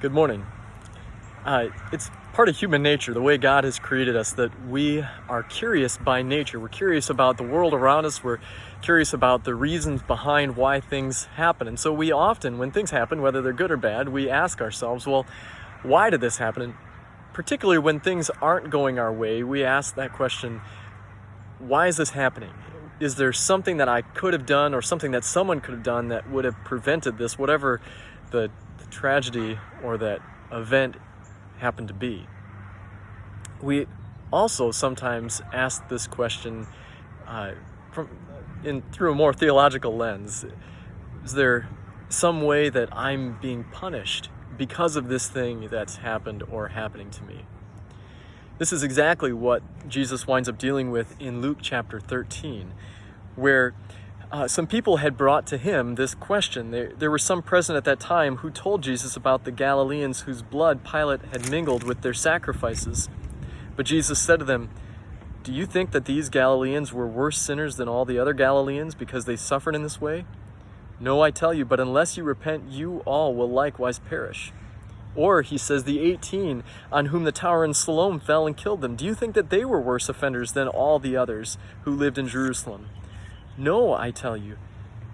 Good morning. It's part of human nature, the way God has created us, that we are curious by nature. We're curious about the world around us. We're curious about the reasons behind why things happen. And so we often, when things happen, whether they're good or bad, we ask ourselves, well, why did this happen? And particularly when things aren't going our way, we ask that question, why is this happening? Is there something that I could have done or something that someone could have done that would have prevented this, whatever the tragedy or that event happened to be? We also sometimes ask this question through a more theological lens. Is there some way that I'm being punished because of this thing that's happened or happening to me? This is exactly what Jesus winds up dealing with in Luke chapter 13, where some people had brought to him this question. There were some present at that time who told Jesus about the Galileans whose blood Pilate had mingled with their sacrifices. But Jesus said to them, "Do you think that these Galileans were worse sinners than all the other Galileans because they suffered in this way? No, I tell you, but unless you repent, you all will likewise perish." Or, he says, the 18 on whom the tower in Siloam fell and killed them, do you think that they were worse offenders than all the others who lived in Jerusalem? No, I tell you,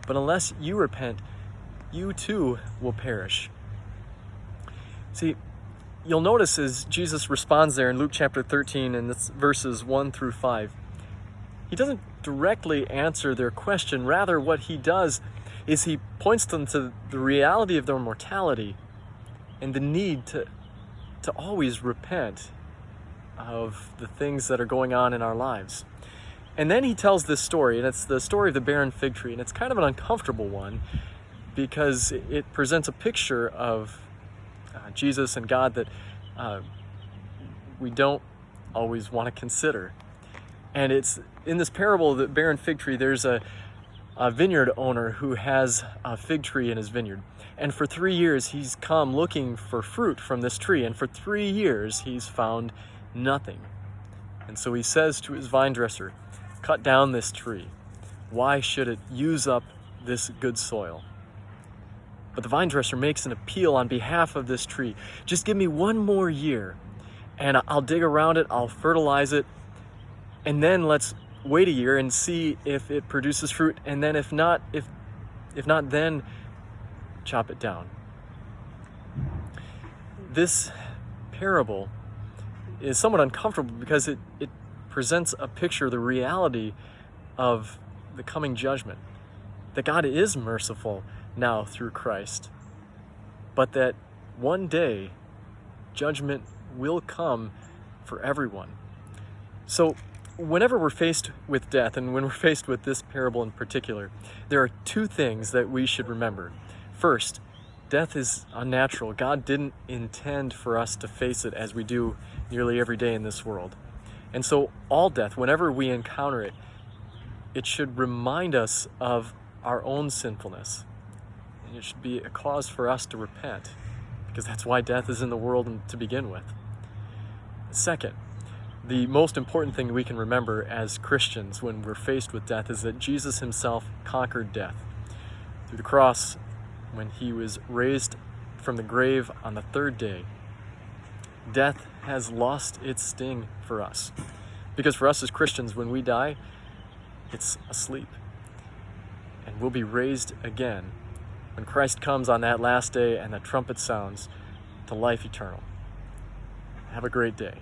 but unless you repent, you too will perish. See, you'll notice as Jesus responds there in Luke chapter 13, and it's verses 1 through 5, he doesn't directly answer their question. Rather, what he does is he points them to the reality of their mortality and the need to always repent of the things that are going on in our lives. And then he tells this story, and it's the story of the barren fig tree, and it's kind of an uncomfortable one because it presents a picture of Jesus and God that we don't always want to consider. And it's in this parable of the barren fig tree, there's a vineyard owner who has a fig tree in his vineyard. And for 3 years, he's come looking for fruit from this tree. And for 3 years, he's found nothing. And so he says to his vine dresser, "Cut down this tree. Why should it use up this good soil?" But the vine dresser makes an appeal on behalf of this tree. "Just give me 1 more year, and I'll dig around it, I'll fertilize it, and then let's wait a year and see if it produces fruit, and then if not, then chop it down." This parable is somewhat uncomfortable because it presents a picture of the reality of the coming judgment. That God is merciful now through Christ, but that one day judgment will come for everyone. So whenever we're faced with death, and when we're faced with this parable in particular, there are 2 things that we should remember. First, death is unnatural. God didn't intend for us to face it as we do nearly every day in this world. And so all death, whenever we encounter it, it should remind us of our own sinfulness. And it should be a cause for us to repent, because that's why death is in the world to begin with. Second, the most important thing we can remember as Christians when we're faced with death is that Jesus himself conquered death. Through the cross, when he was raised from the grave on the 3rd day, death has lost its sting for us. Because for us as Christians, when we die, it's asleep. And we'll be raised again when Christ comes on that last day and the trumpet sounds to life eternal. Have a great day.